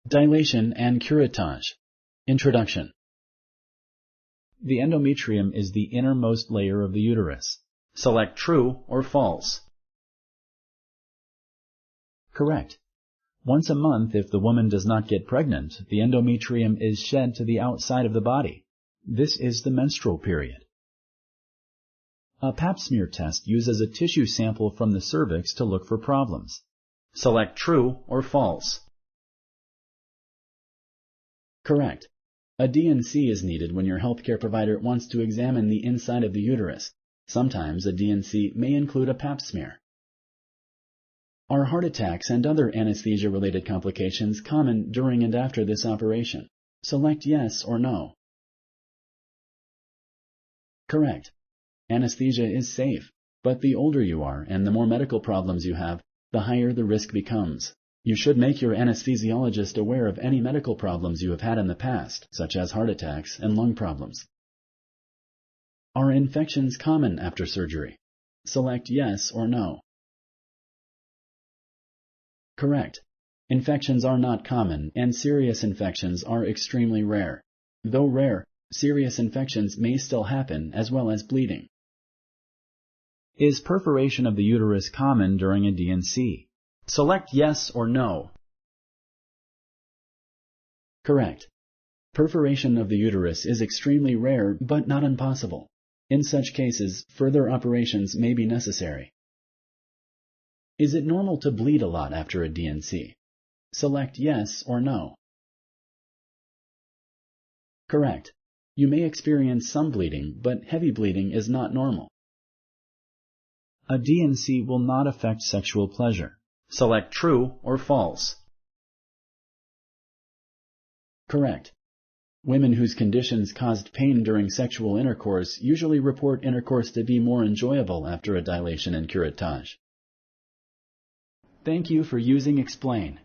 Dilation and Curettage. Introduction. The endometrium is the innermost layer of the uterus. Select true or false. Correct. Once a month, if the woman does not get pregnant, the endometrium is shed to the outside of the body. This is the menstrual period. A pap smear test uses a tissue sample from the cervix to look for problems. Select true or false. Correct. A D&C is needed when your healthcare provider wants to examine the inside of the uterus. Sometimes a D&C may include a pap smear. Are heart attacks and other anesthesia-related complications common during and after this operation? Select yes or no. Correct. Anesthesia is safe, but the older you are and the more medical problems you have, the higher the risk becomes. You should make your anesthesiologist aware of any medical problems you have had in the past, such as heart attacks and lung problems. Are infections common after surgery? Select yes or no. Correct. Infections are not common, and serious infections are extremely rare. Though rare, serious infections may still happen, as well as bleeding. Is perforation of the uterus common during a D&C? Select yes or no. Correct. Perforation of the uterus is extremely rare, but not impossible. In such cases, further operations may be necessary. Is it normal to bleed a lot after a D&C? Select yes or no. Correct. You may experience some bleeding, but heavy bleeding is not normal. A D&C will not affect sexual pleasure. Select true or false. Correct. Women whose conditions caused pain during sexual intercourse usually report intercourse to be more enjoyable after a dilation and curettage. Thank you for using Explain.